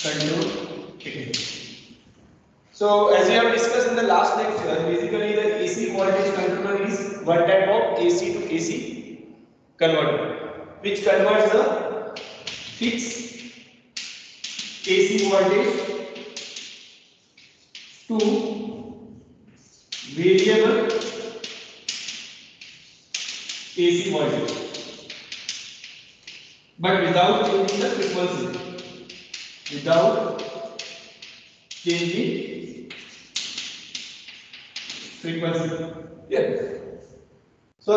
control technique. So as we have discussed in the last lecture, basically the AC voltage controller is one type of AC to AC converter, which converts the fixed AC voltage to variable AC voltage, but without changing the frequency. Without changing frequency. Yeah. So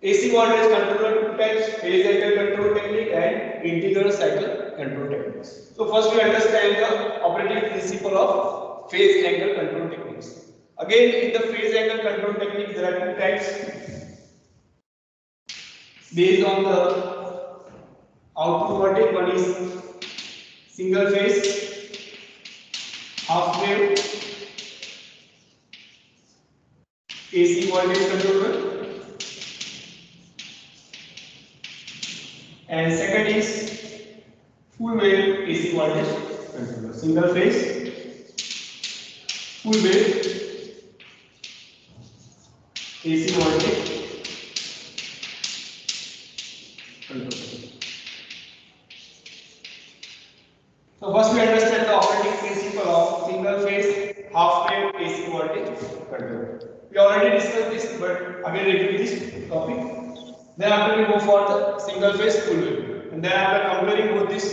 AC voltage controller two types: phase angle control technique and integral cycle control techniques. So first we understand the operating principle of phase angle control techniques. Again, in the phase angle control technique, there are two types based on the output voltage. One is single phase half wave AC voltage controller, and second is full wave AC voltage controller. Single phase, full wave AC voltage controller. So first we understand the operating principle of single phase half wave AC voltage controller. We already discussed this, but again review this topic. Then after we go for the single phase full wave, and then after comparing both this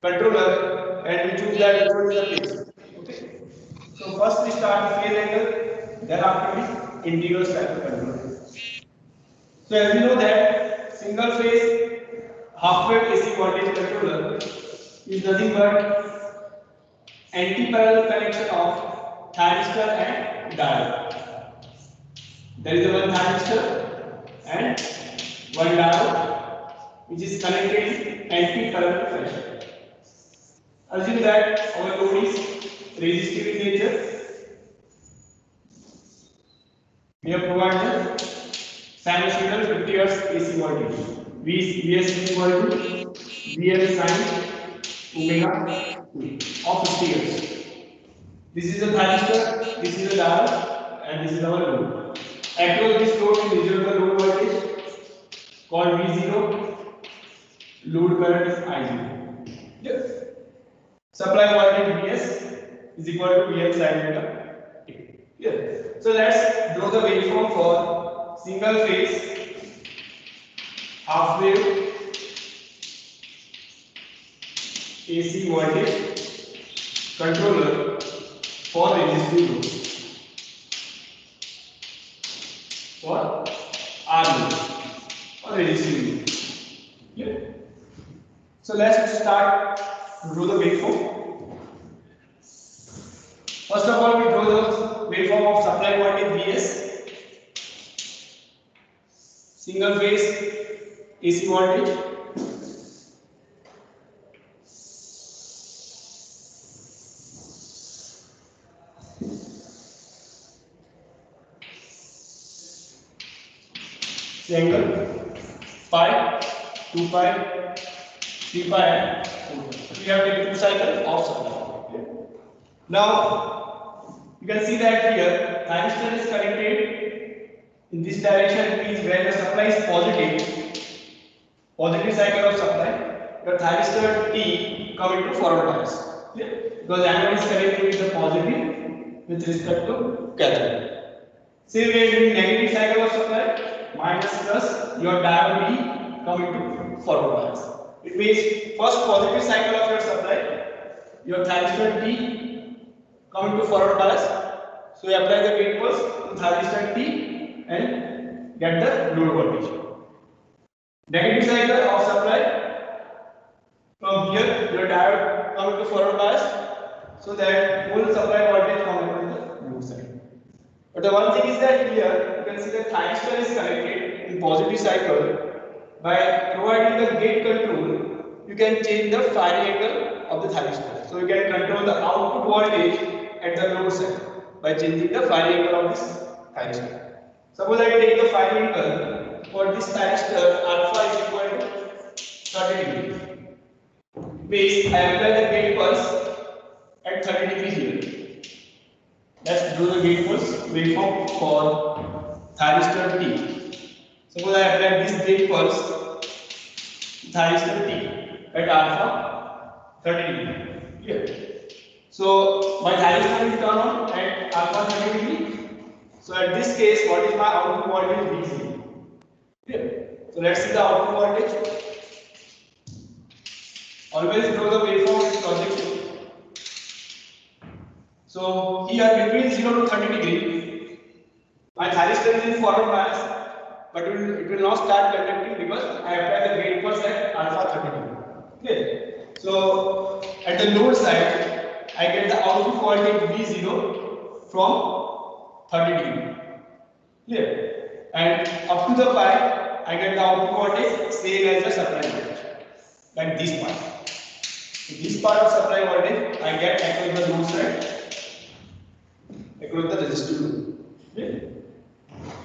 controller and we choose that which one is the phase. Okay. So first we start the phase angle, then after we integral cycle controller. So as we know that single phase half wave AC voltage controller is nothing but anti-parallel connection of thyristor and diode. There is a one thyristor and one diode which is connected in anti-parallel fashion. Assume that our load is resistive in nature. We have provided sinusoidal 50 Hz AC voltage. Vs is equal to Vm sin omega of 50 Hz. This is a thyristor, this is a diode, and this is our load. Across this load we measure the load voltage called V0. Load current is I0. Yes. Supply voltage Vs is equal to Vm sin omega t. Yes. So let's draw the waveform for single phase half wave AC voltage controller for resistive load. For R load or resistive load. Yeah. So let's start to draw the waveform. First of all, we draw the waveform of supply voltage Vs, single phase AC voltage, angle pi, 2 pi, 3 pi and 4 pi. We have taken two cycles of supply. Now you can see that here thyristor is connected in this direction. It means when the supply is positive cycle of supply, your thyristor T come into forward bias. Because anode is connected with the positive with respect to cathode. Same way in negative cycle of supply, minus plus, your diode D come into forward bias. It means first positive cycle of your supply, your thyristor T come into forward bias. So you apply the gate pulse to thyristor T and get the load voltage. Negative cycle of supply, from here your diode come into forward bias, so that whole supply voltage come into the load side. But the one thing is that here you can see the thyristor is connected in positive cycle. By providing the gate control, you can change the firing angle of the thyristor. So you can control the output voltage at the load side by changing the firing angle of this thyristor. Suppose I take the firing angle for this thyristor, alpha is equal to 30 degree. Means I apply the gate pulse at 30 degrees here. Let's do the gate pulse waveform for thyristor T. Suppose I apply this gate pulse thyristor T at alpha 30 degree. Here. So my thyristor is turned on at alpha 30 degree. So at this case, what is my output voltage? VC. Here. So let's see the output voltage. Always draw the waveform with projection. So here between 0 to 30 degree, my thyristor is in forward bias, but it will not start conducting because I apply the gate pulse at alpha 30 degree. Okay. So at the load side, I get the output voltage V0 from 30 degree. Clear? And up to the pi, I get the output voltage same as the supply voltage, like this part. This part of supply voltage I get across the load side, across the resistor load. Okay.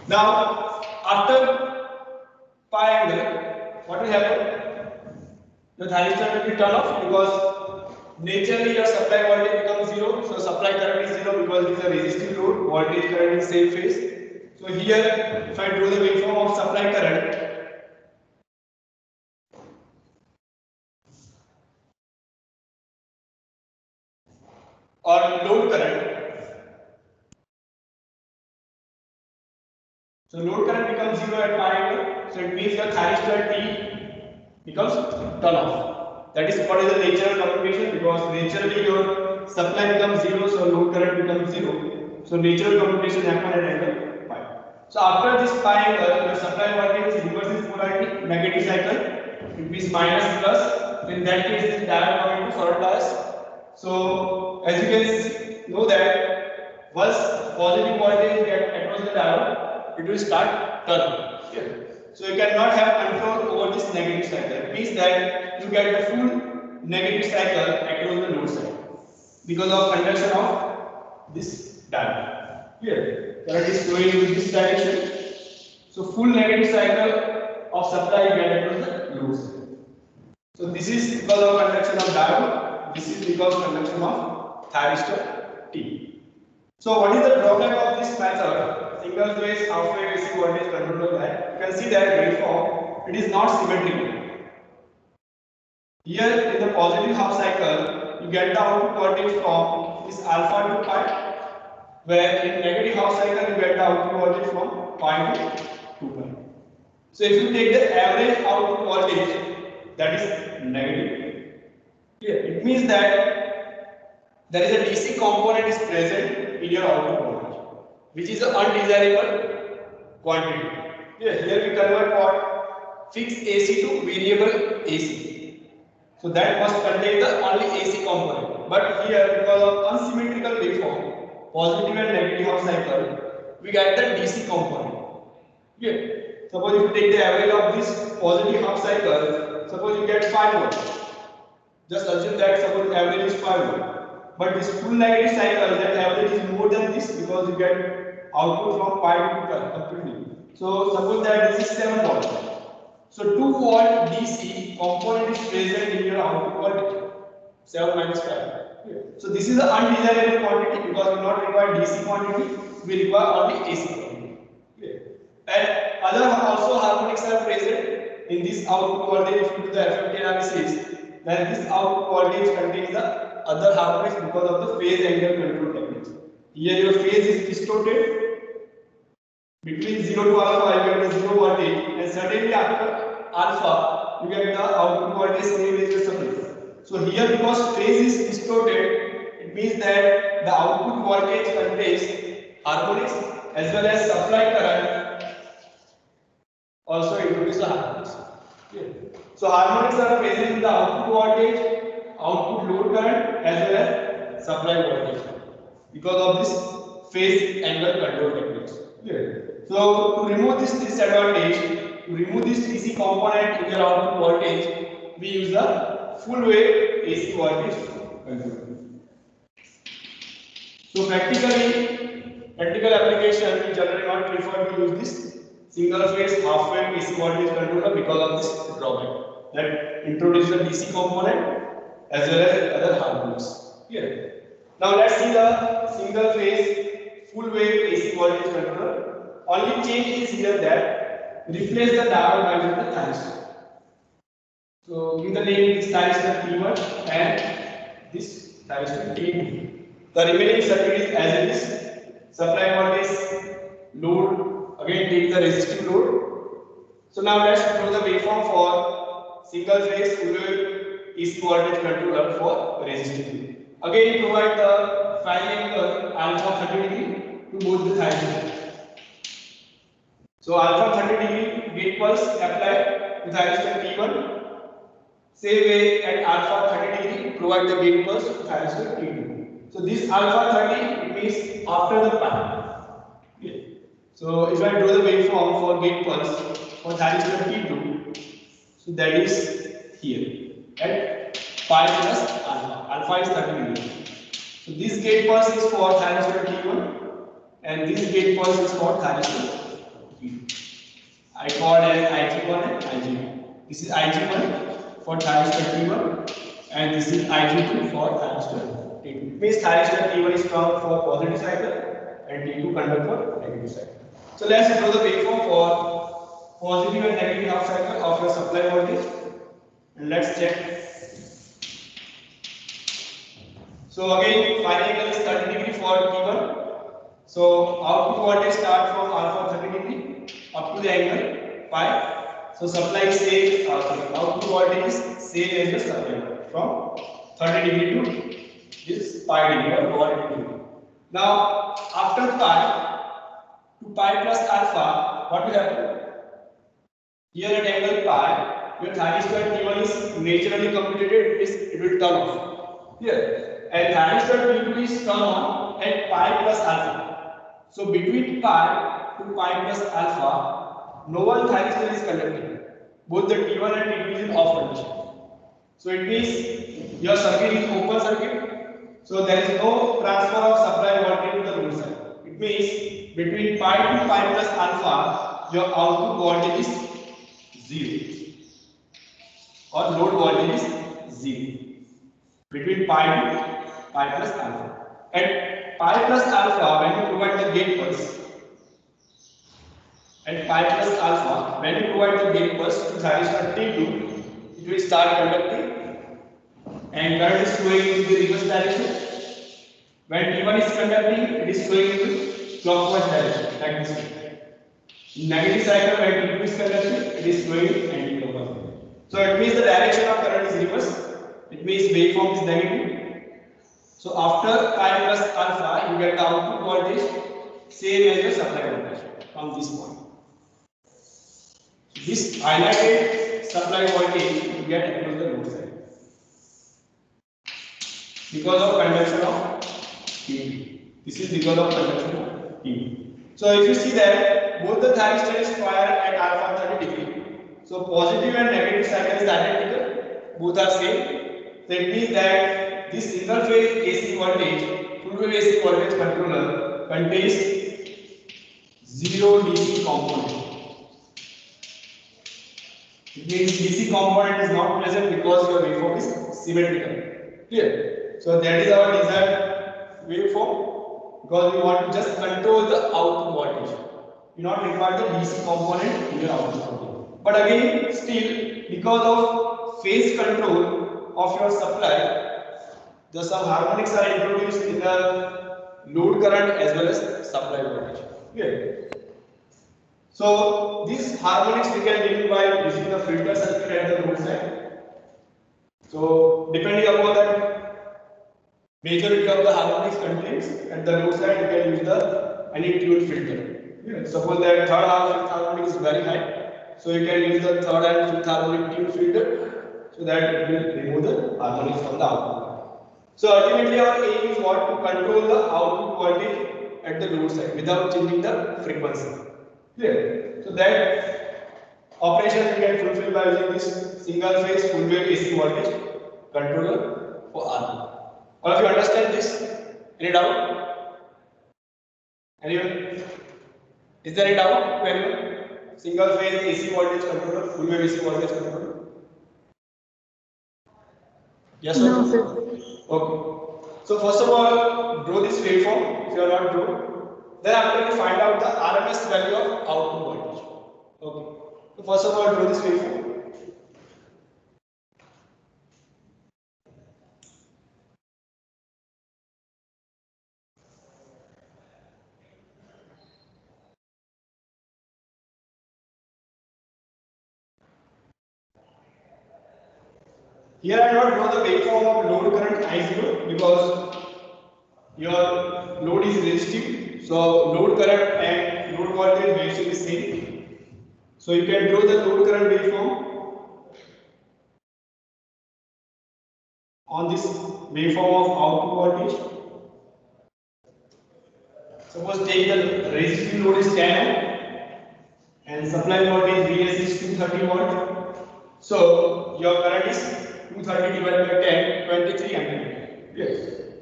Now, after pi angle, what will happen? The thyristor will be turned off because naturally your supply voltage becomes 0. So supply current is 0 because it is a resistive load. Voltage current is same phase. So here, if I draw the waveform of supply current, or load current. So load current becomes 0 at pi angle. So it means your thyristor T becomes turn off. That is what is the natural commutation, because naturally your supply becomes 0, so load current becomes 0. So natural commutation happens at angle pi. So after this pi angle, your supply voltage reverses polarity, negative cycle. It means minus plus. In that case, this diode going into forward bias. So as you can know that once positive voltage get across the diode, it will start turning. Here. So you cannot have control over this negative cycle. It means that you get the full negative cycle across the load side because of conduction of this diode. Here, current is flowing in this direction. So full negative cycle of supply you get across the load side. So this is because of conduction of diode. This is because of conduction of thyristor T. So what is the drawback of this method? Single phase half wave AC voltage controller guy. You can see that waveform, it is not symmetrical. Here in the positive half cycle, you get the output voltage from this alpha to pi, where in negative half cycle you get the output voltage from pi to 2 pi. So if you take the average output voltage, that is negative. Here it means that there is a DC component is present in your output voltage, which is an undesirable quantity. Here we convert what? Fixed AC to variable AC. So that must contain the only AC component. But here, because of unsymmetrical waveform, positive and negative half cycle, we get the DC component. Here, suppose if you take the average of this positive half cycle, suppose you get 5 volts. Just assume that suppose average is 5 volts. But this full negative cycle, that average is more than this because you get output from pi to pi completely. So suppose that this is 7 volts. So 2 volt DC component is present in your output voltage. 7 minus 5. So this is an undesirable quantity because we not require DC quantity, we require only AC quantity. And other also harmonics are present in this output voltage. If you do the FFT analysis, then this output voltage contains the other harmonics because of the phase angle control techniques. Here your phase is distorted. Between 0 to alpha you get the 0 voltage, and suddenly after alpha you get the output voltage same as the supply. So here because phase is distorted, it means that the output voltage contains harmonics as well as supply current also introduce the harmonics. So harmonics are present in the output voltage, output load current as well as supply voltage because of this phase angle control techniques. So to remove this disadvantage, to remove this DC component in your output voltage, we use the full wave AC voltage control. So practical application, we generally not prefer to use this single phase half wave AC voltage controller because of this drawback that introduces the DC component as well as other harmonics. Here. Now let's see the single phase full wave AC voltage controller. Only change is here that replace the diode wire with the thyristor. So give the name this thyristor T1 and this thyristor T2. The remaining circuit is as it is. Supply voltage, load, again take the resistive load. So now let's draw the waveform for single phase full wave AC voltage controller for resistive load. Again provide the phase angle alpha 30 degree to both the thyristors. So alpha 30 degree gate pulse applied to thyristor T1. Same way at alpha 30 degree provide the gate pulse to thyristor T2. So this alpha 30 it means after the pi. Okay. So if I draw the waveform for gate pulse for thyristor T2, so that is here at pi plus alpha. Alpha is 30 degree. So this gate pulse is for thyristor T1 and this gate pulse is for thyristor T2. I called as IG1 and IG2. This is IG1 for thyristor T1 and this is IG2 for thyristor T2. It means thyristor T1 is strong for positive cycle and T2 conduct for negative cycle. So let's draw the waveform for positive and negative half cycle of your supply voltage and let's check. So again final angle is 30 degree for T1. So output voltage start from alpha 30 degree up to the angle pi. So supply is same, output voltage is same as the supply from 30 degree to this pi degree or 180 degree. Now after pi to pi plus alpha, what will happen? Here at angle pi, your thyristor T1 is naturally completed, it will turn off. Here, and thyristor T2 is turned on at pi plus alpha. So between pi to pi plus alpha, no one thyristor is conducting. Both the T1 and T2 is in off condition. So it means your circuit is open circuit. So there is no transfer of supply voltage to the load side. It means between pi to pi plus alpha, your output voltage is 0 or load voltage is 0 between pi to pi plus alpha. At pi plus alpha, when you provide the gate pulse, at pi plus alpha, when you provide the gate pulse to thyristor T2, it will start conducting and current is flowing into the reverse direction. When T1 is conducting, it is flowing into clockwise direction, like this way. In negative cycle, when T2 is conducting, it is flowing anti-clockwise. So it means the direction of current is reverse. It means waveform is negative. So after pi plus alpha, you get the output voltage same as your supply voltage from this point. This highlighted supply voltage you get across the load side because of conduction of T2. This is because of conduction of T2. So if you see that both the thyristors fire at alpha 30 degree, so positive and negative cycle is identical, both are same. So it means that this single phase AC voltage, full wave AC voltage controller contains 0 DC component. It means DC component is not present because your waveform is symmetrical. Clear? So that is our desired waveform because we want to just control the output voltage. You not require the DC component in your output voltage. But again, still because of phase control of your supply, some harmonics are introduced in the load current as well as supply voltage. Clear? So these harmonics we can deal by using the filter circuit at the load side. So depending upon that majority of the harmonics contains at the load side, you can use the any tuned filter. Suppose that third fifth harmonic is very high, so you can use the third and fifth harmonic tuned filter, so that it will remove the harmonics from the output. So ultimately our aim is what? To control the output voltage at the load side without changing the frequency. Clear? So that operation we can fulfill by using this single phase full wave AC voltage controller for R. All of you understand this? Any doubt? Anyone? Is there any doubt to anyone? Single phase AC voltage controller, full wave AC voltage controller. Yes or No, no? sir. Okay. So first of all, draw this waveform if you are not drawn. Then after you find out the RMS value of output voltage. Okay. So first of all, draw this waveform. Here I not draw the waveform of load current I0 because your load is resistive. So load current and load voltage waves will be same. So you can draw the load current waveform on this waveform of output voltage. Suppose take the resistive load is 10 ohm and supply voltage Vs is 230 volt. So your current is 230 divided by 10, 23 ampere. Yes.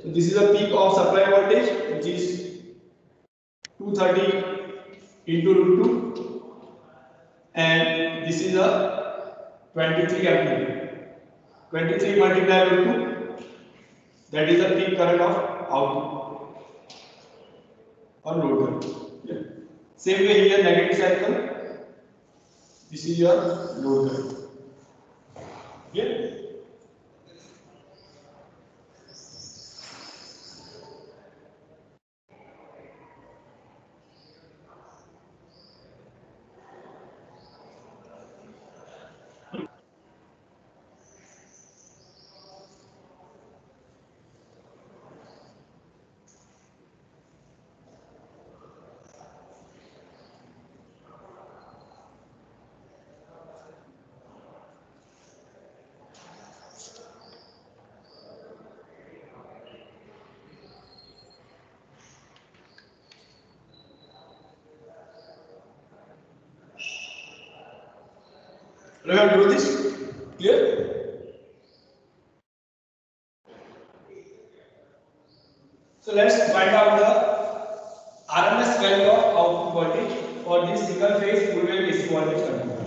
So this is the peak of supply voltage, which is 230 into root 2, and this is a 23 ampere. 23 multiplied root 2, that is the peak current of output or load current. Yeah. Same way here, negative cycle. This is your load current. Yeah. Remember do this? Clear? So let's find out the RMS value of output voltage for this single phase full wave AC voltage controller.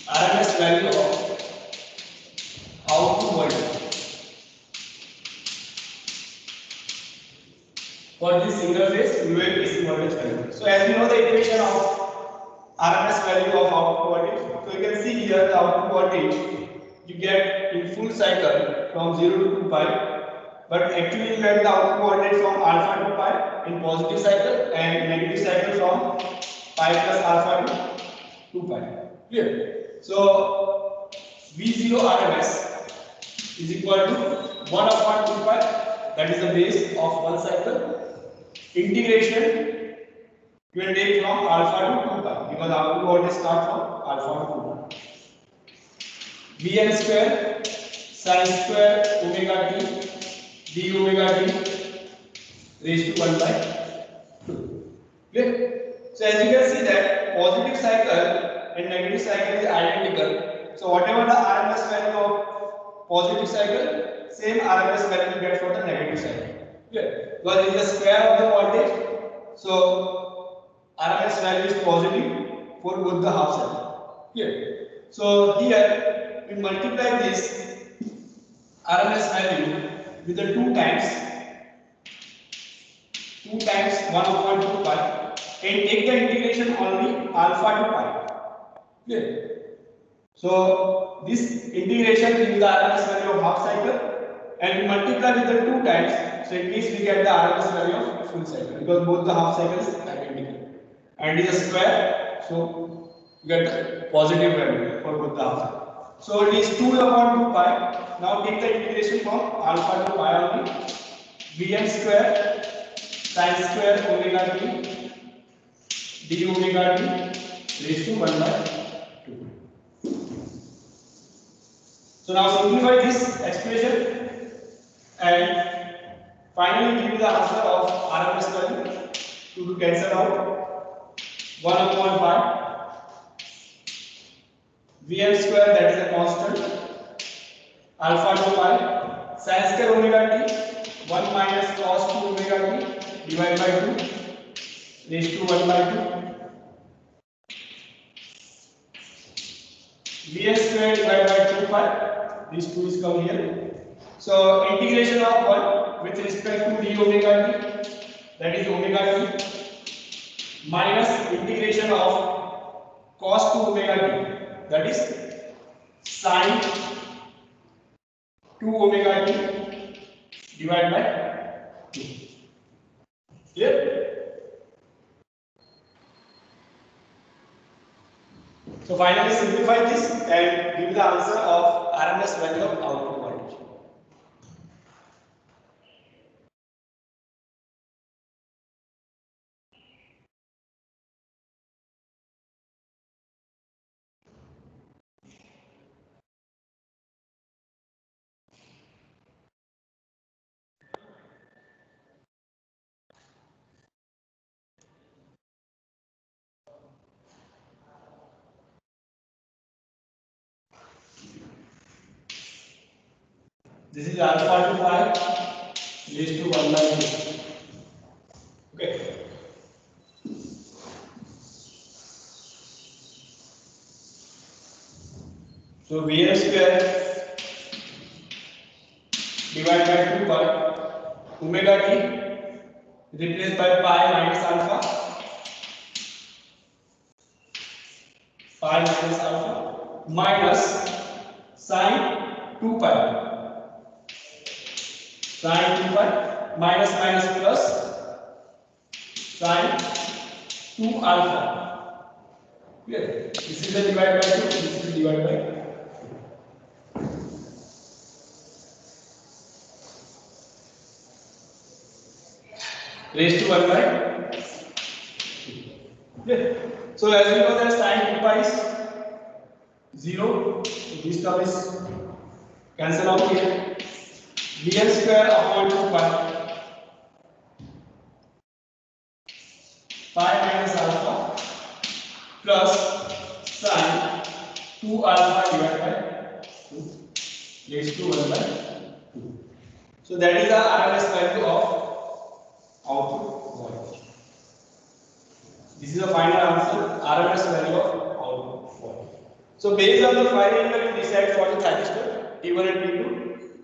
RMS value of output voltage for this single phase full wave AC voltage controller. So as we know the equation of RMS value of output voltage. So you can see here the output voltage you get in full cycle from 0 to 2 pi, but actually you get the output voltage from alpha to pi in positive cycle and negative cycle from pi plus alpha to 2 pi. Clear? So V0 RMS is equal to 1 upon 2 pi, that is the base of one cycle, integration you will take from alpha to 2 pi because output voltage starts from alpha to 2 pi. Vn square sin square omega t d omega t raised to 1 by 2. Clear? So as you can see that positive cycle and negative cycle is identical. So whatever the RMS value of positive cycle, same RMS value you get for the negative cycle. Clear? Because it is the square of the voltage. So RMS value is positive for both the half cycle. Clear? So here we multiply this RMS value with the 2 times 1 upon 2 pi and take the integration only alpha to pi. Clear? So this integration gives the RMS value of half cycle and we multiply with the 2 times, so it means we get the RMS value of full cycle because both the half cycles are identical and it is a square, so you get the positive value for both the half cycle. So it is 2 upon 2 pi. Now take the integration from alpha to pi only. Vn square sin square omega t d omega t raised to 1 by 2. So now simplify this expression and finally give the answer of RMS value to cancel out 1 upon pi Vm square, that is a constant, alpha to pi sin square omega t 1 minus cos 2 omega t divided by 2 raised to 1 by 2. Vs square divided by 2 pi. These 2 is come here. So integration of 1 with respect to d omega t, that is omega t, minus integration of cos 2 omega t, that is sin 2 omega t divided by 2. Clear? So finally simplify this and give the answer of RMS value of output voltage. This is alpha to pi raised to 1 by 2. Okay. So Vm square divided by 2 pi omega t replaced by pi minus alpha, pi minus alpha minus sin 2 pi, sin 2 pi minus minus plus sin 2 alpha. Clear? This is the divided by 2, this is divided by 2. Raised to 1 by 2. So as we know that sin 2 pi is 0, so this term is cancel out here. Vm square upon 2 pi, pi minus alpha plus sin 2 alpha divided by 2 raised to 1 by 2. So that is the RMS value of output voltage. This is the final answer, RMS value of output voltage. So based on the final number you decide for the thyristor T1 and T2,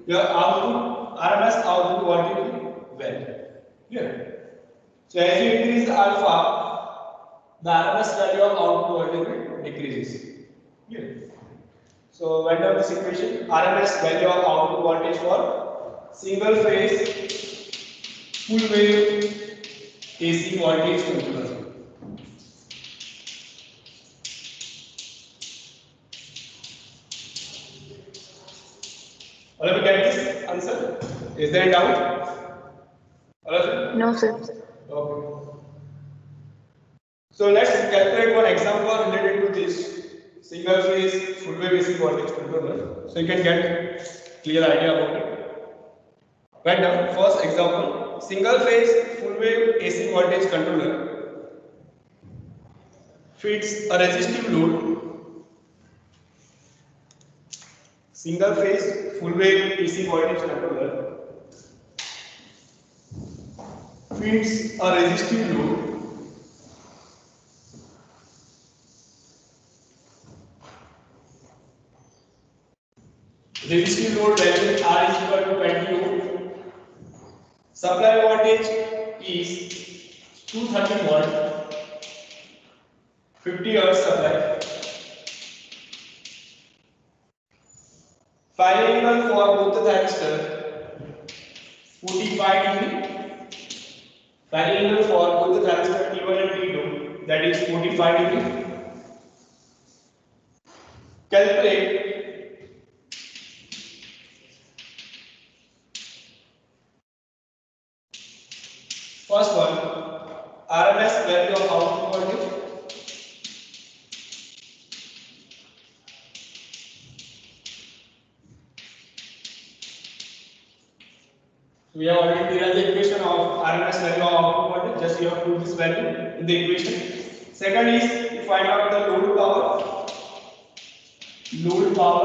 your output RMS output voltage will vary. Clear? So as you increase the alpha, the RMS value of output voltage will decreases. Clear? So write down this equation: RMS value of output voltage for single phase full wave AC voltage controller. All of you get this answer? Is there a doubt? All of you? No, sir. Okay. So let's calculate one example related to this single phase full wave AC voltage controller, so you can get clear idea about it. Right now, first example: single phase full wave AC voltage controller feeds a resistive load. Single phase full wave AC voltage controller feeds a resistive load value R is equal to 20 ohm. Supply voltage is 230 volt, 50 hertz supply. Firing angle for both the thyristor 45 degree. Firing angle for both the thyristor T1 and T2, that is 45 degree. Calculate first one, RMS value of output voltage. We have already derived the equation of RMS value of output voltage. Just you have to put this value in the equation. Second is to find out the load power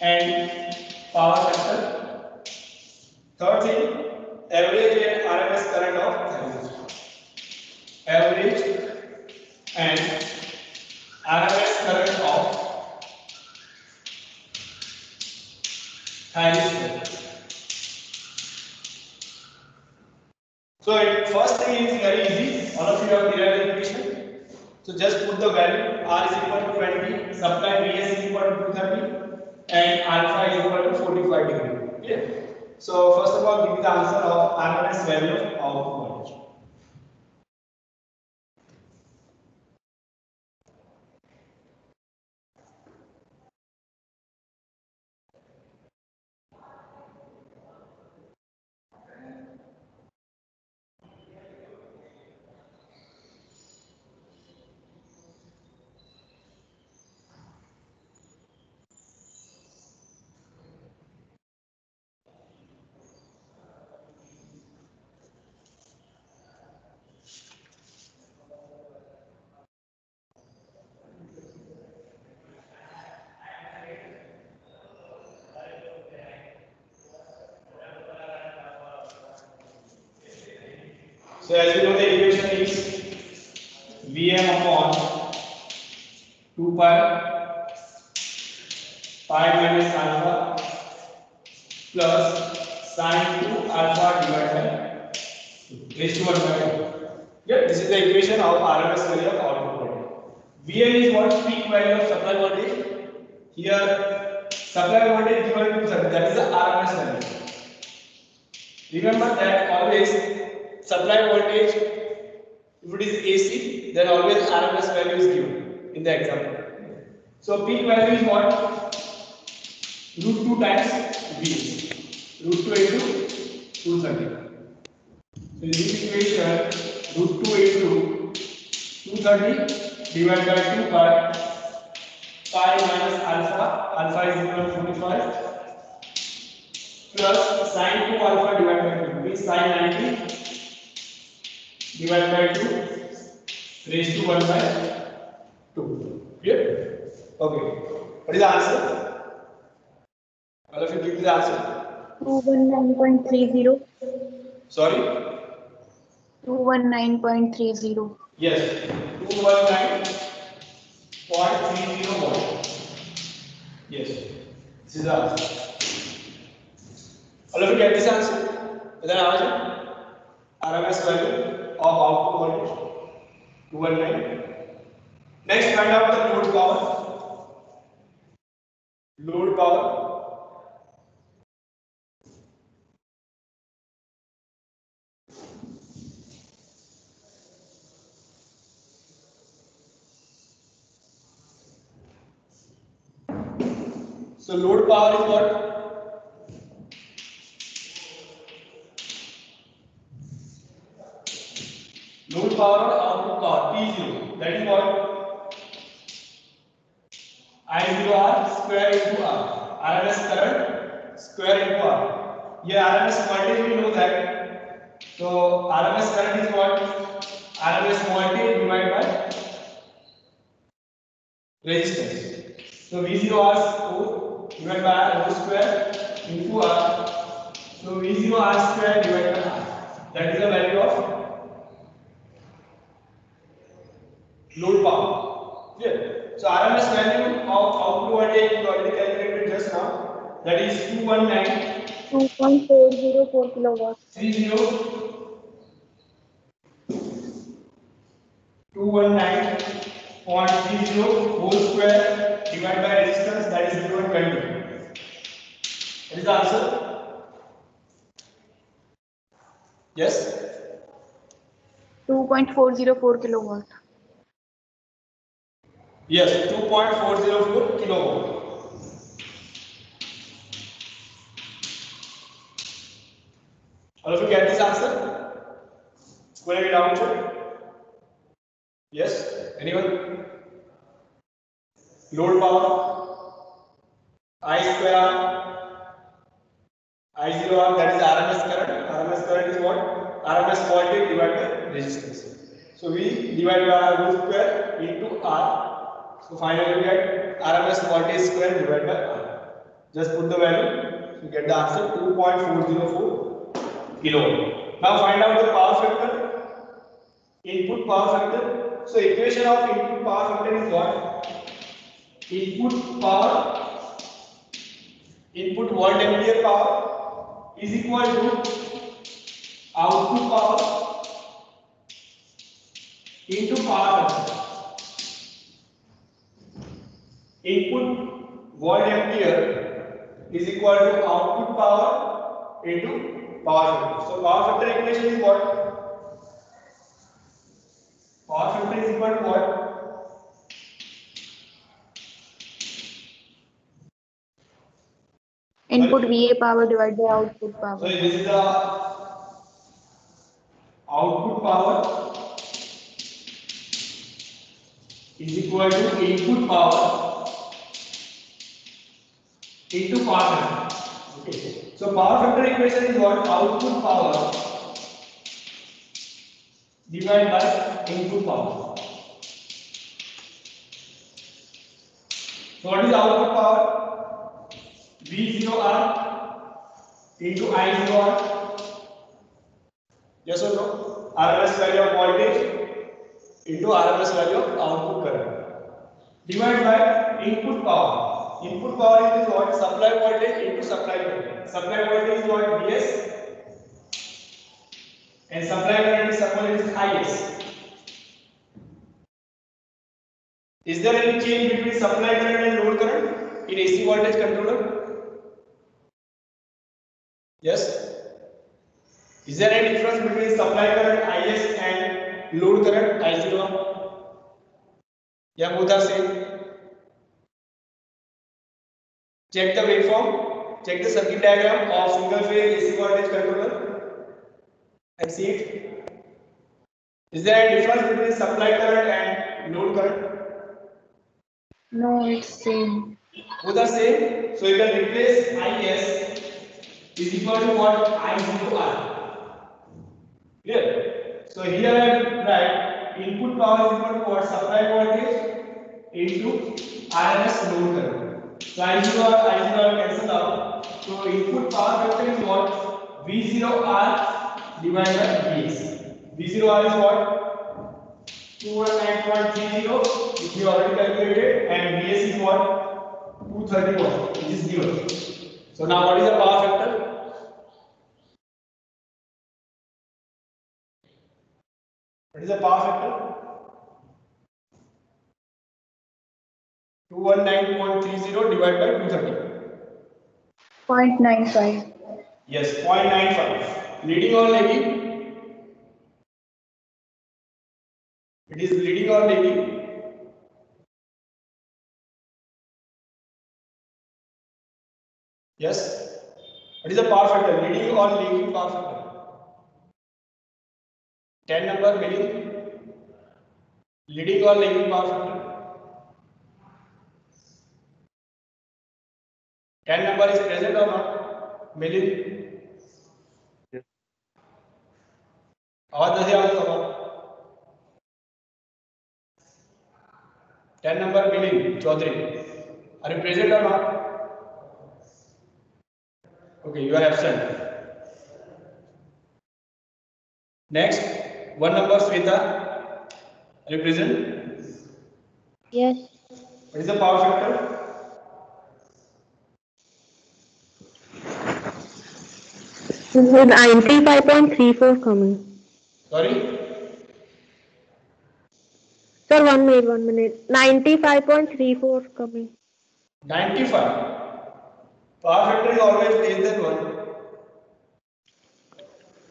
and power factor. Third thing, average and RMS current of thyristor. So first thing is very easy. All of you have derived the equation. So just put the value R is equal to 20, supply Vs is equal to 230, and alpha is equal to 45 degree. Okay. So first of all, give me the answer of RMS value of output voltage. So as you know, the equation is Vm upon 2 pi minus alpha plus sine 2 alpha divided by raised to 1 by 2. Yeah, this is the equation of RMS value of output voltage. Vm is what? Peak value of supply voltage. Here, supply voltage given to 30, that is the RMS value. Remember that always supply voltage, if it is AC, then always RMS value is given in the example. So peak value is what? Root 2 times V. Root 2 into 230. So in this equation, root 2 into 230 divided by 2 pi minus alpha is equal to 45 plus sine 2 alpha divided by 2 means sine 90 divided by 2 raised to 1 by 2. Clear? Okay. What is the answer? All of you give me the answer. 219.30. Sorry? 219.30. Yes. 219.30 watt. Yes. This is the answer. All of you get this answer? Then RMS value of output voltage 219. Next, find out the load power. Load power. So load power is what? Load power or output power P0. That is what? I0R square into R. RMS current square into R. Here RMS voltage we know that. So RMS current is what? RMS voltage divided by resistance. So V0R divided by R whole square into R. So V0R square divided by R. That is the value of load power. Clear? So RMS value of output voltage we already calculated just now. That is 2.404 kilowatts. 219.30 whole square divided by resistance, that is 0.20. That is the answer. Yes? 2.404 kilowatt. Yes, 2.404 kilowatt. All of you get this answer? Square it down, sir. Yes? Anyone? Load power I square R, I0R, that is RMS current. RMS current is what? RMS voltage divided by resistance. So we divide by R whole square into R. So finally we get RMS voltage square divided by R. Just put the value, you get the answer 2.404 kilowatt. Now find out the power factor, input power factor. So equation of input power factor is what? Input power, input volt ampere power is equal to output power into power factor. Input volt ampere is equal to output power into power factor. So power factor equation is what? Power factor is equal to what? Input VA power divided by output power. So this is the output power is equal to input power into power factor. Okay. So power factor equation is what? Output power divided by input power. So what is output power? V0R into I0R. Yes or no? RMS value of voltage into RMS value of output current. Divided by input power. Input power is what? Supply voltage into supply current. Supply voltage is what? Vs. And supply current is supposed is Is. Is there any change between supply current and load current in AC voltage controller? Yes. Is there any difference between supply current Is and load current I0? Yeah, both are same. Check the waveform. Check the circuit diagram of single phase AC voltage controller and see it. Is there any difference between supply current and load current? No, it's same. Both are same. So you can replace Is is equal to what? I0R. Clear? So here I will write input power is equal to what? Supply voltage into RMS load current. So I0R cancel out. So input power factor is what? V0R divided by Vs. V0R is what? 219.30, which we already calculated, and Vs is what? 231, which is given. So now what is the power factor? What is the power factor? 219.30 divided by 230. 0.95. Yes, 0.95. Leading or lagging? It is leading or lagging? Yes. What is the power factor? Leading or lagging power factor? 10 number meaning leading or lagging power factor? 10 number is present or not? Meaning आवाज नहीं आ रही है 10 number Milind Chaudhary. Are you present or not? Okay, you are absent. Next, 1 number Sweta. Are you present? Yes. What is the power factor? This is 95.34 coming. Sorry? Sir, 1 minute. 95.34 coming. 95. Power factor is always less than 1.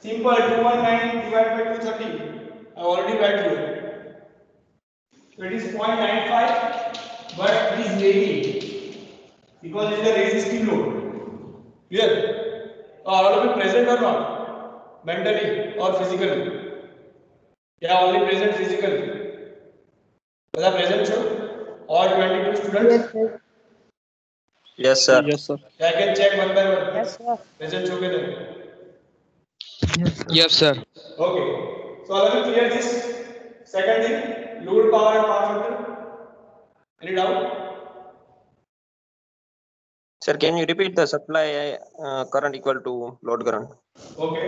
Simple, 219 divided by 230. I already write here. So it is 0.95, but it is lagging because it is a resistive load. Clear? Are all of you present or not? Mentally or physically? Yeah, only present physically. Whether present show or 22 students? Yes, Yes, sir. sir. Yes, sir. Yeah, I can check one by one. Yes, sir. Present show ke nahi? Yes, sir. Okay. So all of you clear this? Second thing, load power and power factor. Any doubt? Sir, can you repeat the supply current equal to load current? Okay.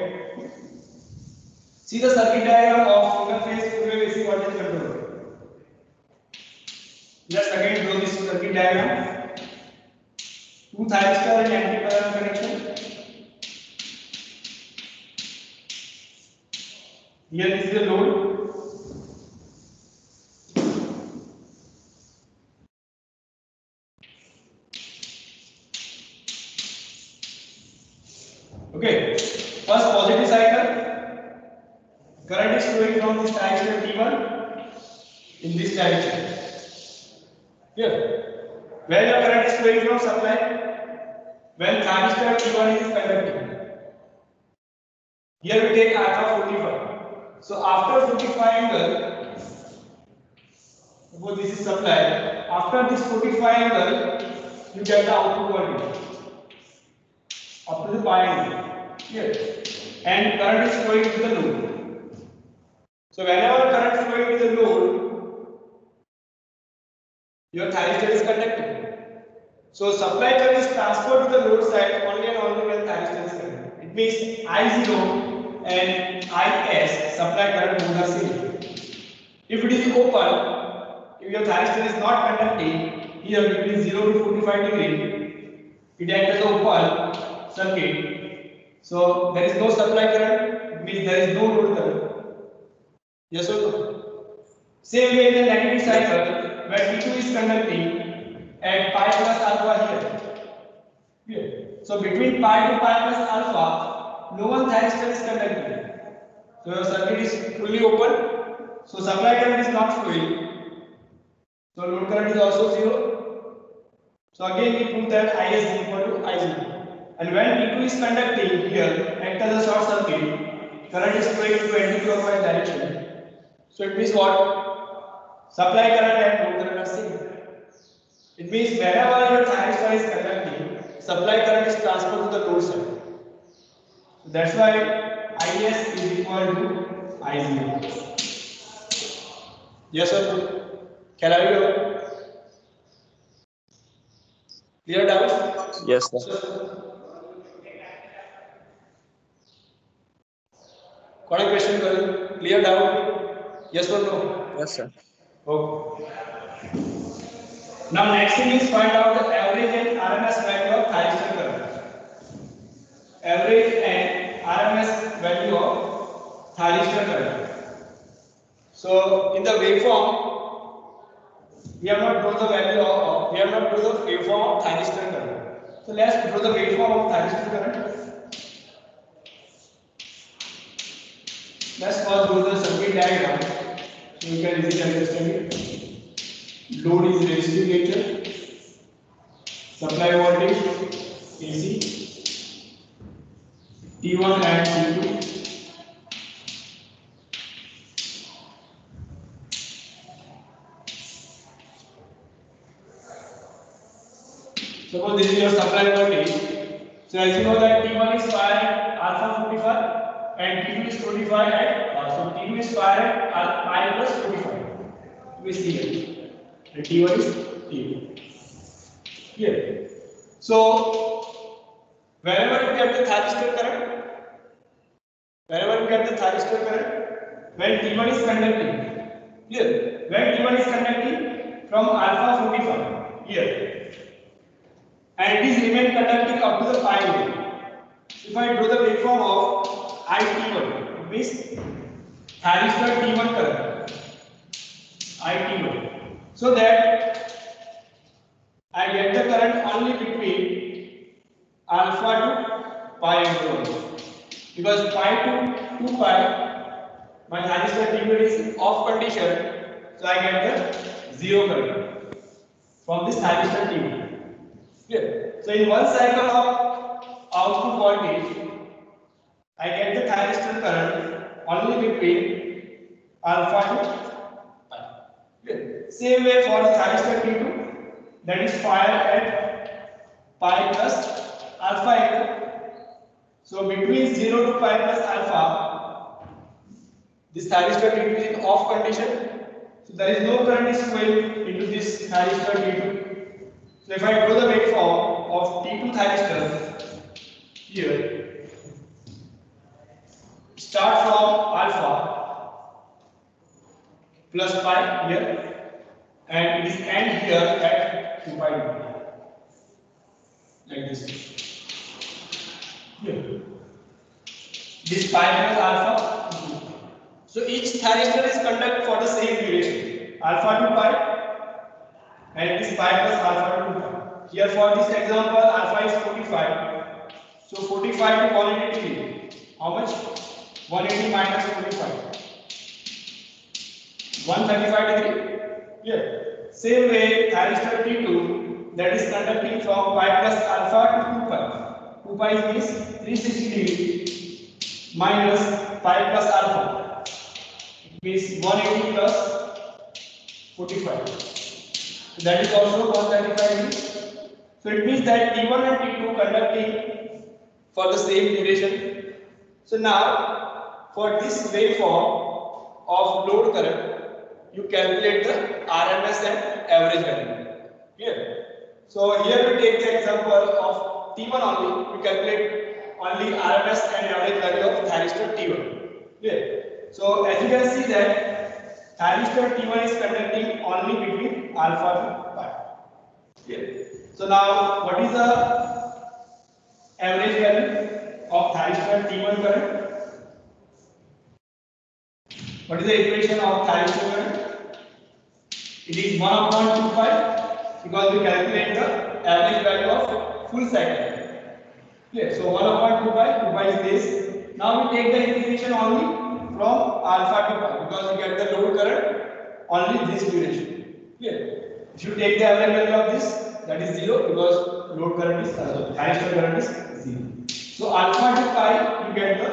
See the circuit diagram of single phase two-way AC voltage controller. Let's again draw this circuit diagram. Two thyristor and anti-parallel connection. Here is the load. current is flowing from this thyristor T1 in this direction. Here, where your current is flowing from supply, when thyristor T1 is conducting. Here we take alpha 45. So after 45 angle, suppose this is supply. After this 45 angle, you get the output voltage up to the pi angle. Here, and current is flowing to the load. So whenever current flowing to the load, your thyristor is conducting. So supply current is transferred to the load side only and only when thyristor is conducting. It means I0 and IS supply current both are same. If it is open, if your thyristor is not conducting, here between 0 to 45 degree, it acts as an open circuit. So there is no supply current, it means there is no load current. Yes or no? Same way in the negative cycle, where T2 is conducting at pi plus alpha here. So between pi to pi plus alpha, no one thyristor is conducting. So your circuit is fully open. So supply current is not flowing. So load current is also 0. So again we prove that IS is equal to I0. And when T2 is conducting here, act as a short circuit, current is flowing to anti-clockwise direction. So it means what? Supply current and load current are same. It means whenever your thyristor is conducting, supply current is transferred to the load side. So that's why IS is equal to I0. Yes or no? Can I hear? Clear doubts? Yes, sir. What question? Clear doubt? Yes or no? Yes, sir. Okay. Now next thing is find out the average and RMS value of thyristor current. Average and RMS value of thyristor current. So in the waveform, we have not drawn the value of, we have not drawn the waveform of thyristor current. So let's draw the waveform of thyristor current. Let's first draw the circuit diagram so you can easily understand it. Load is resistive nature, supply voltage AC, T1 and T2. Suppose this is your supply voltage. So as you know that T1 is fired at alpha 45 and T2 is 25 at so T2 is fired at pi plus 45. We see it. And T1 is T2. Here. So whenever you get the thyristor current, when T1 is conducting, here, when T1 is conducting from alpha 45, here, and it is remain conducting up to the pi angle. If I draw the waveform of IT1, it means thyristor T1 current, IT1. So that I get the current only between alpha to pi angle. Because pi to 2 pi, my thyristor T1 is off condition, so I get the 0 current from this thyristor T1. Clear? So in one cycle of output voltage, I get the thyristor current only between alpha to pi. Clear? Same way for the thyristor T2, that is fired at pi plus alpha angle. So between 0 to pi plus alpha, this thyristor T2 is in off condition. So there is no current is flowing into this thyristor T2. So if I draw the waveform of T2 thyristor here, start from alpha plus pi here, and it is end here at 2 pi like this. Here. This pi plus alpha. So each thyristor is conduct for the same duration, alpha to pi. And it is pi plus alpha to pi. Here for this example, alpha is 45. So 45 to 180 degree. How much? 180 minus 45. 135 degree. Clear. Same way, thyristor T2 that is conducting from pi plus alpha to 2 pi. 2 pi means 360 degree minus pi plus alpha. It means 180 plus 45. So that is also 135 degrees. So it means that T1 and T2 conducting for the same duration. So now for this waveform of load current, you calculate the RMS and average value. Clear? So here we take the example of T1 only. We calculate only RMS and average value of thyristor T1. Clear? So as you can see that thyristor T1 is conducting only between alpha to pi. Clear? So now what is the average value of thyristor T1 current? What is the equation of thyristor current? It is 1 upon 2 pi because we calculate the average value of full cycle. Clear? So 1 upon 2 pi is this. Now we take the integration only from alpha to pi because we get the load current only this duration. Clear? If you take the average value of this, that is 0 because load current is thyristor current is 0. So alpha to pi you get the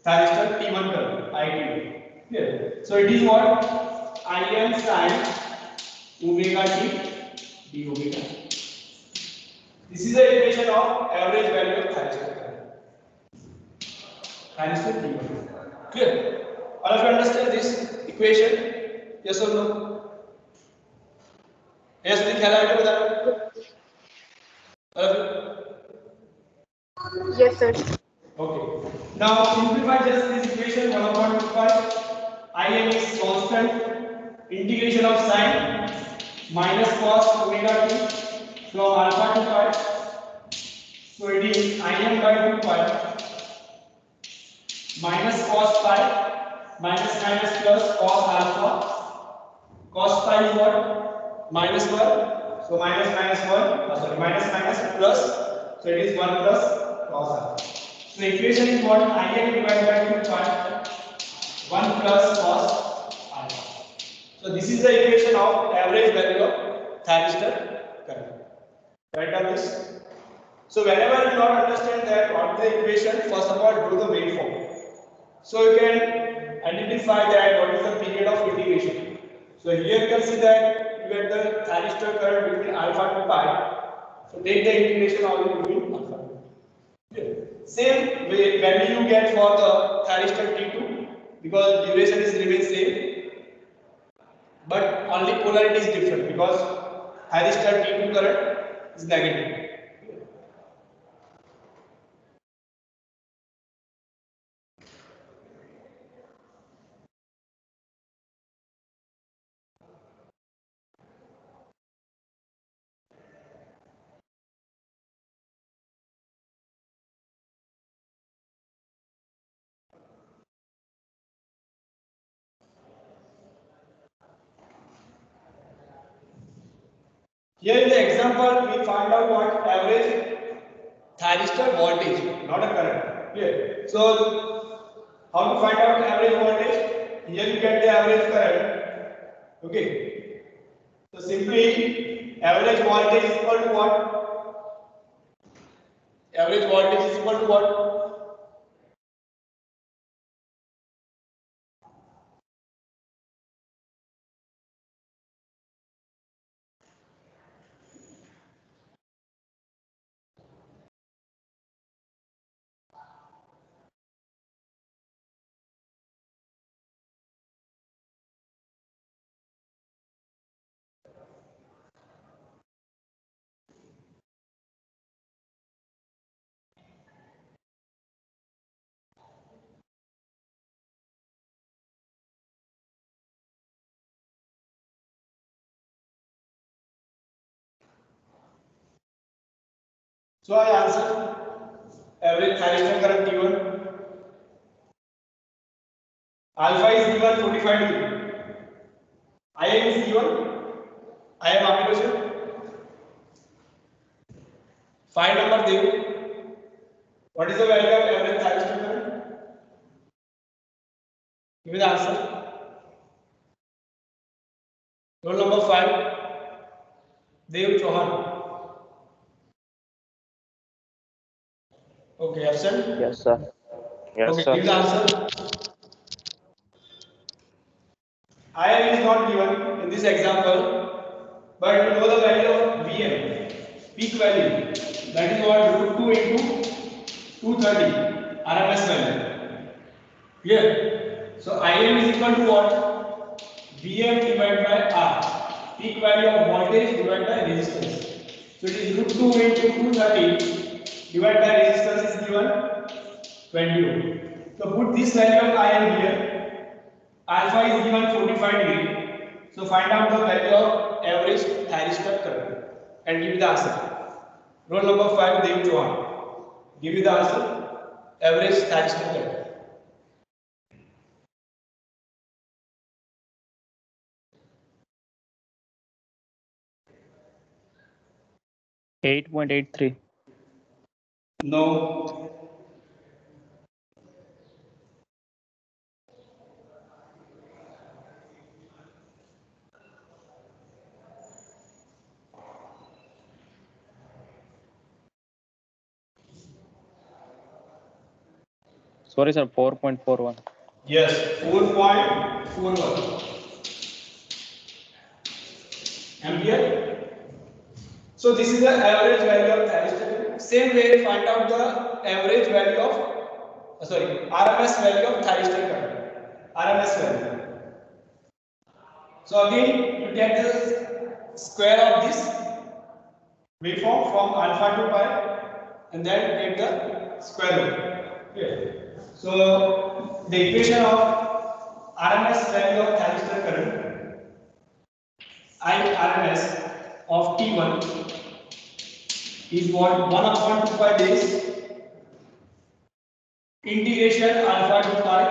thyristor T1 current, IT. Clear? So it is what? Im sin omega t d omega. This is the equation of average value of thyristor current. Thyristor T1. Clear? All of you understand this equation? Yes or no? Yes, the ख्याल आया बता. All of you? Yes, sir. Okay. Now simplify just this equation 1 upon 2 pi. Im is constant. Integration of sine minus cos omega t from alpha to pi. So it is Im by 2 pi minus cos pi minus minus plus cos alpha. Cos pi is what? Minus 1. So minus minus 1. Sorry, minus minus plus. So it is 1 plus cos alpha. So the equation is what? Im divided by 2 pi 1 plus cos. So this is the equation of average value of thyristor current. Write down this. So whenever you don't understand that what is the equation, first of all do the waveform. So you can identify that what is the period of integration. So here you can see that you get the thyristor current between alpha to pi. So take the integration only between alpha to pi. Okay. Same value you get for the thyristor T2 because duration is remain same. But only polarity is different because thyristor T2 current is negative. Here in the example, we find out what average thyristor voltage, not a current. Clear? So, how to find out average voltage? Here you get the average current. Okay. So simply, average voltage is equal to what? Average voltage is equal to what? So I answer average thyristor current T1. Alpha is given 45 degree. Im is given. Im आपके question. Find number देंगे. What is the value of average thyristor current? Give me the answer. Roll number 5, Dev Chauhan. Okay, absent. Yes, sir. Yes, Okay, sir. give the answer. IM is not given in this example, but we know the value of VM, peak value. That is what root 2 into 230 RMS value. Clear? So IM is equal to what? VM divided by R. Peak value of voltage divided by resistance. So it is root 2 into 230 divided by resistance is given 20 ohm. So put this value of IM here. Alpha is given 45 degree. So find out the value of average thyristor current and give the answer. Roll number 5, Dev Chauhan. Give you the answer. Average thyristor current. $8.83. No. Sorry, sir. 4.41. Yes, 4.41 ampere. So this is the average value of thyristor. Same way, find out the average value of RMS value of thyristor current. RMS value. So again, you take the square of this waveform from alpha to pi, and then take the square root. Okay. So the equation of RMS value of thyristor current, IRMS of T1 is what 1 upon 2 pi days integration alpha to pi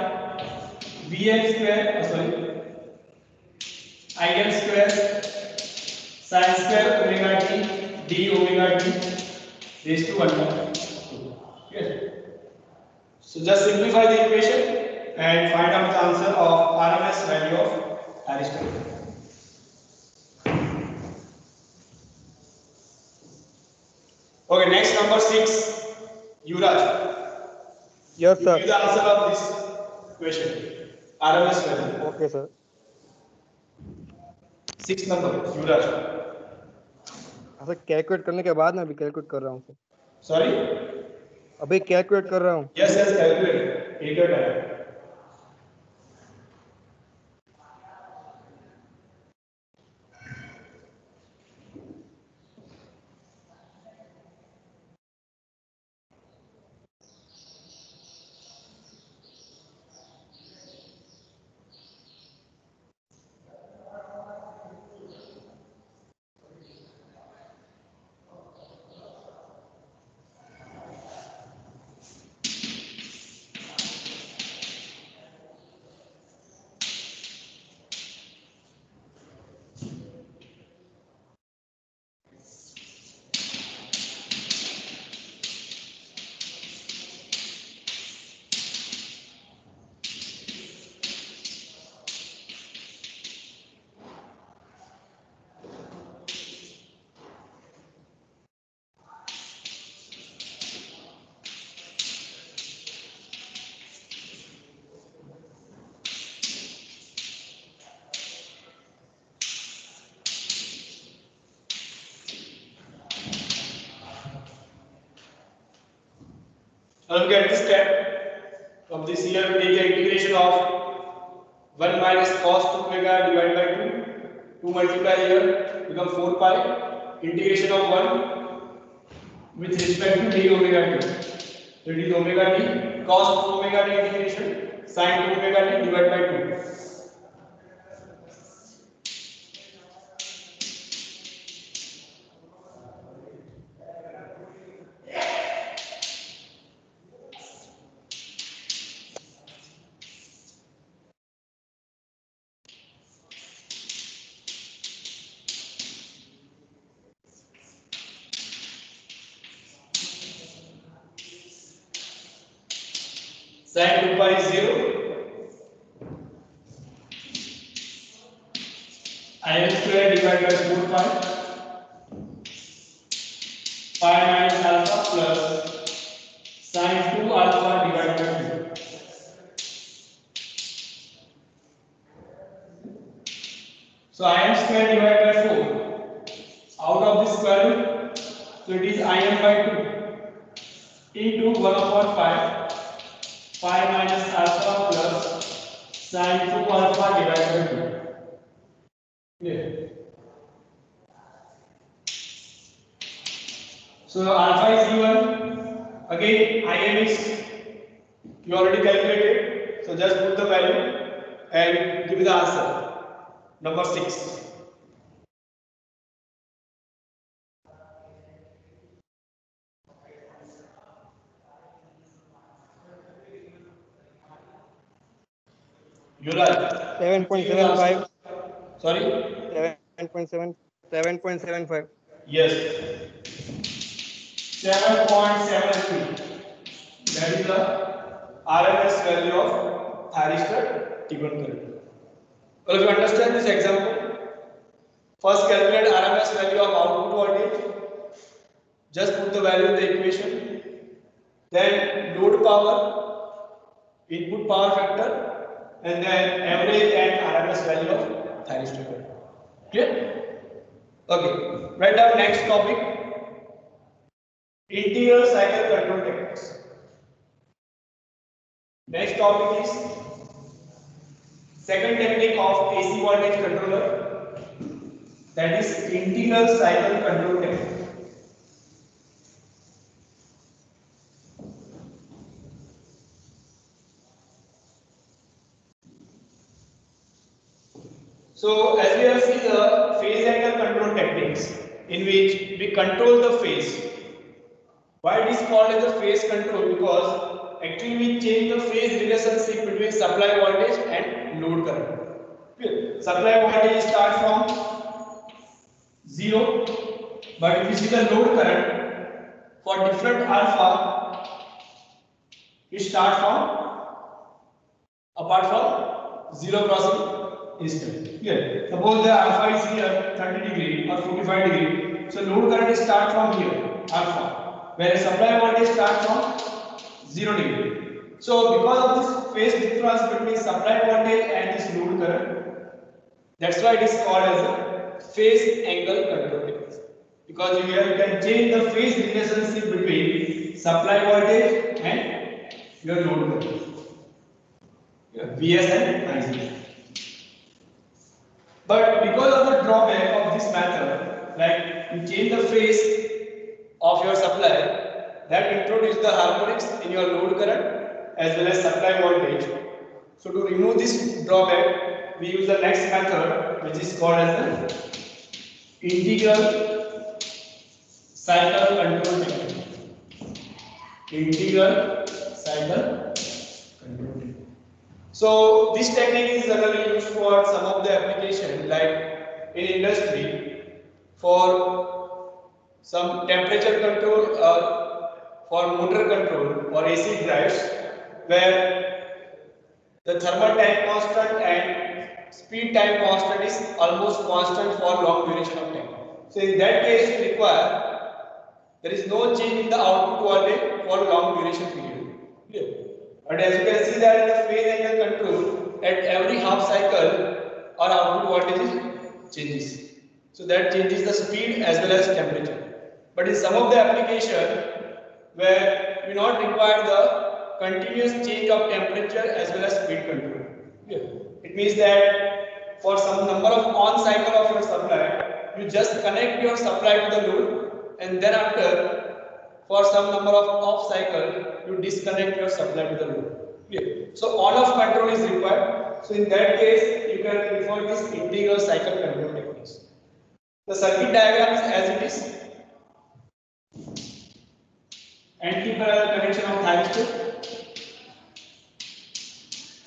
Vm square Im square sin square omega t d omega t raised to 1 by 2. Yes. So just simplify the equation and find out the answer of RMS value of thyristor. Okay, next number 6, Yuvraj. Yes, You sir. give the answer of this question. RMS value. Okay, sir. 6 number, Yuvraj. Sir calculate करने के बाद मैं अभी calculate कर रहा हूँ sir. Sorry? अभी calculate कर रहा हूँ. Yes, calculate. Take your time. Now look at this step. From this here, we take the integration of 1 minus cos 2 omega divided by 2. 2 multiply here, become 4 pi. Integration of 1 with respect to d omega t. So it is omega t cos 2 omega t integration sin 2 omega t divided by 2. Sin 2 pi is 0. Im square divided by 4 pi. Pi minus alpha plus sin 2 alpha divided by 2. So Im square divided by 4. Out of this square root, so it is Im by 2 into 1 upon 5 pi minus alpha plus sin 2 alpha divided by 2. Clear? So alpha is given. Again, Im is you already calculated. So just put the value and give me the answer. Number 6. You like 7.75. Sorry? 7.7. 7.75. Yes. 7.73. That is the RMS value of thyristor T1 current. Well, if you understand this example, first calculate RMS value of output voltage. Just put the value in the equation. Then load power, input power factor, and then average and RMS value of thyristor current. Clear? Okay. Write down next topic. Integral cycle control techniques. Next topic is second technique of AC voltage controller, that is integral cycle control technique. So as we have seen the phase angle control techniques in which we control the phase. Why it is called as the phase control? Because actually we change the phase relationship between supply voltage and load current. Supply voltage starts from 0, but if you see the load current for different alpha, it starts from apart from 0 crossing instant. Here, suppose the alpha is here 30 degree or 45 degree, so load current starts from here alpha, whereas supply voltage starts from 0 degree. So because of this phase difference between supply voltage and this load current, that's why it is called as a phase angle control technique. Because here you can change the phase relationship between supply voltage and your load current. Vs and Ic. But because of the drawback of this method, like you change the phase of your supply, that introduce the harmonics in your load current as well as supply voltage. So to remove this drawback, we use the next method, which is called as the integral cycle control technique. Integral cycle control technique. So this technique is generally used for some of the application, like in industry, for some temperature control or for motor control or AC drives, where the thermal time constant and speed time constant is almost constant for long duration of time. So in that case, you require there is no change in the output voltage for long duration period. Clear? But as you can see that in the phase angle control, at every half cycle, our output voltage changes. So that changes the speed as well as temperature. But in some of the application where we not require the continuous change of temperature as well as speed control. Yeah. It means that for some number of on cycle of your supply, you just connect your supply to the load, and then after for some number of off cycle, you disconnect your supply to the load. Yeah. So on off control is required. So in that case, you can refer this integral cycle control techniques. The circuit diagram is as it is. Anti-parallel connection of thyristor.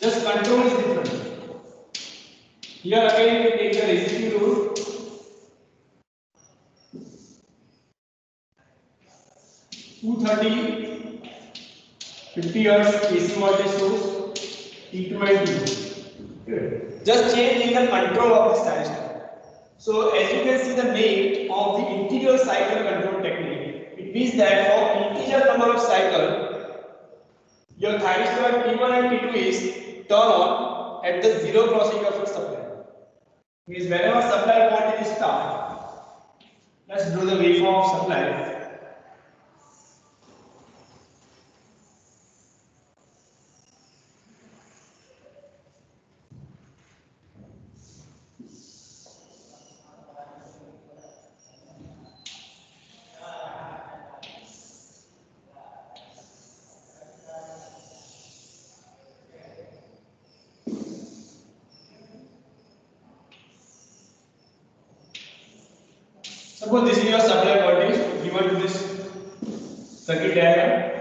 Just control is different. Here again we take the resistive load. (230) 50 Hz AC voltage source T2 and T2. Just change in the control of this thyristor. So as you can see the name of the integral cycle control technique, it means that for integer number of cycle, your thyristor T1 and T2 is turned on at the zero crossing of the supply. Means whenever supply voltage is start, let's do the waveform of supply. Suppose this is your supply voltage given to this circuit diagram.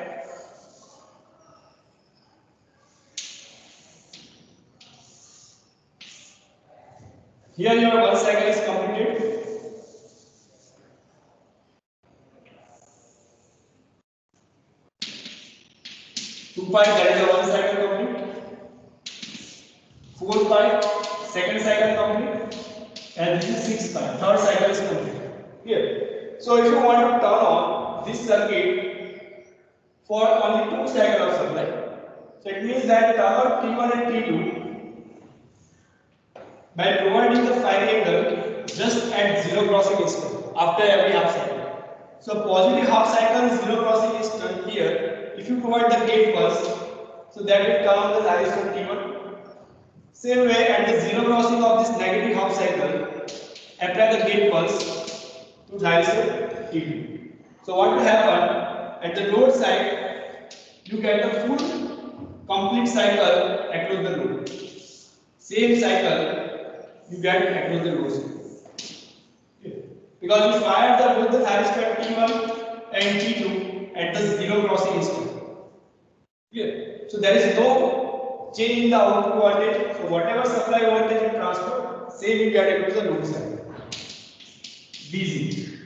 Here your one cycle is completed. Two pi, that is a one cycle complete. 4 pi, second cycle complete. And this is 6 pi, third cycle is complete. Here. So if you want to turn on this circuit for only 2 cycles of supply, so it means that turn on T1 and T2 by providing the firing angle just at zero crossing instant after every half cycle. So positive half cycle zero crossing instant here. If you provide the gate pulse, so that will turn on the thyristor T1. Same way at the zero crossing of this negative half cycle, apply the gate pulse to thyristor T2. So what will happen at the load side, you get the full complete cycle across the load. Same cycle you get across the load side. Okay. Because you fired both the thyristor T1 and T2 at the zero crossing instant. Clear? So there is no change in the output voltage. So whatever supply voltage you transfer, same you get across the load side. DC.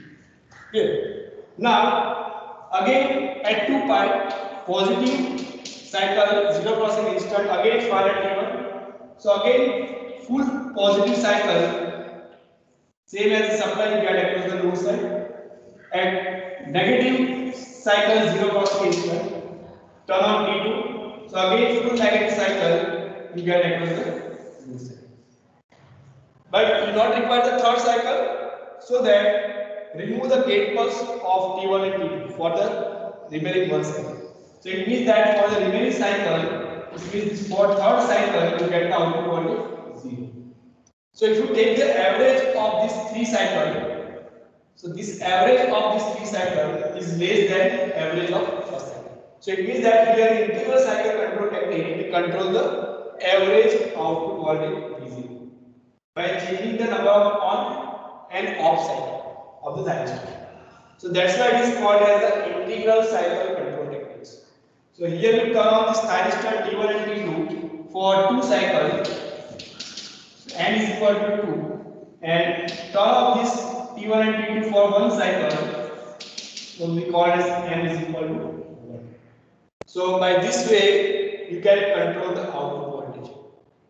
Clear? Now again at 2 pi positive cycle zero crossing instant again fire at T1. So again full positive cycle same as the supply you get across the load side. At negative cycle zero crossing instant turn on T2. So again full negative cycle you get across the load side. But you not require the third cycle, so that remove the gate pulse of T1 and T2 for the remaining one cycle. So it means that for the remaining cycle, it means for third cycle you get the output voltage 0. So if you take the average of these 3 cycles, so this average of these 3 cycles is less than average of first cycle. So it means that here in integral cycle control technique, we control the average output voltage easily by changing the number of on and off cycle of the thyristor. So that's why it is called as the integral cycle control techniques. So here we turn on this thyristor T1 and T2 for 2 cycles, so n is equal to 2, and turn off this T1 and T2 for 1 cycle, so we call as n is equal to 1. So by this way you can control the output voltage.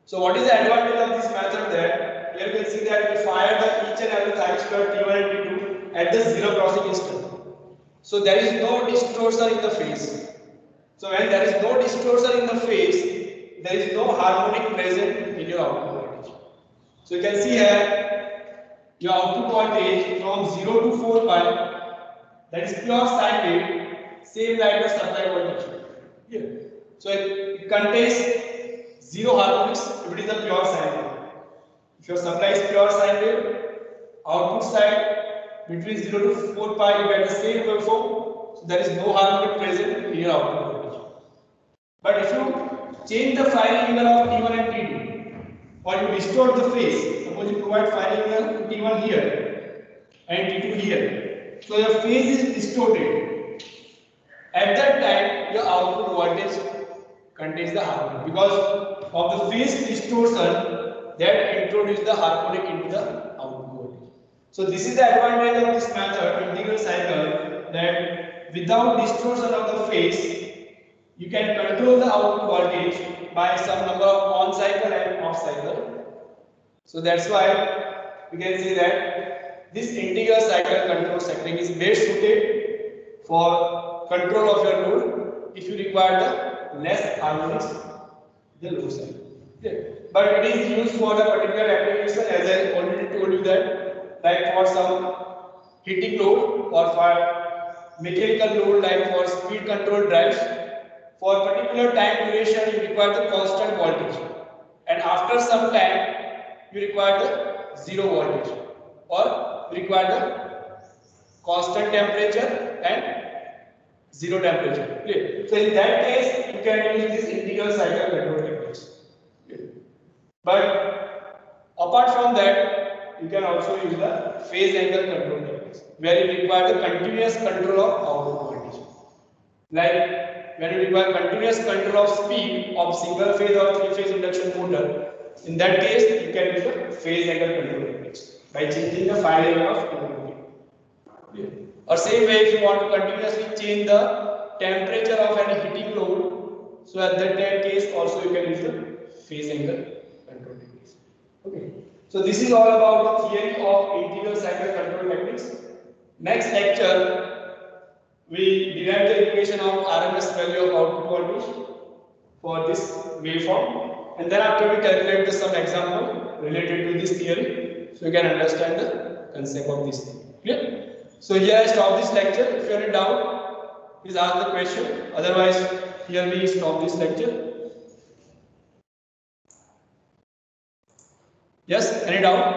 So what is the advantage of this method? That here you can see that we fire the each and every thyristor T1 and T2 at the zero crossing instant. So there is no distortion in the phase. So when there is no distortion in the phase, there is no harmonic present in your output voltage. So you can see here your output voltage from 0 to 4 pi, that is pure sine wave, same like the supply voltage. Here. So it contains zero harmonics if it is a pure sine wave. If your supply is pure sine wave, output side between 0 to 4 pi you get the same waveform, so there is no harmonic present in your output voltage. But if you change the firing angle of T1 and T2, or you distort the phase, suppose you provide firing angle to T1 here and T2 here, so your phase is distorted. At that time, your output voltage contains the harmonic because of the phase distortion that introduces the harmonic into the output voltage. So this is the advantage of this method, integral cycle, that without distortion of the phase, you can control the output voltage by some number of on cycle and off cycle. So that's why we can say that this integral cycle control technique is best suited for control of your load if you require the less harmonics the load side. Okay. But it is used for the particular application, as I already told you that, like for some heating load or for mechanical load, like for speed control drives. For particular time duration, you require the constant voltage, and after some time, you require the zero voltage, or you require the constant temperature and zero temperature. Clear? So in that case, you can use this integral cycle control techniques. Clear? But apart from that, you can also use the phase angle control techniques, where you require the continuous control of output voltage. Like when you require continuous control of speed of single phase or three phase induction motor, in that case, you can use the phase angle control techniques by changing the phi level of intensity. Or same way, if you want to continuously change the temperature of any heating load, so at that case also you can use the phase angle control techniques. Okay. So this is all about the theory of integral cycle control techniques. Next lecture, we derive the equation of RMS value of output voltage for this waveform, and then after we calculate the some example related to this theory, so you can understand the concept of this thing. Clear? So here I stop this lecture. If you are in doubt, please ask the question. Otherwise, here we stop this lecture. Yes, any doubt?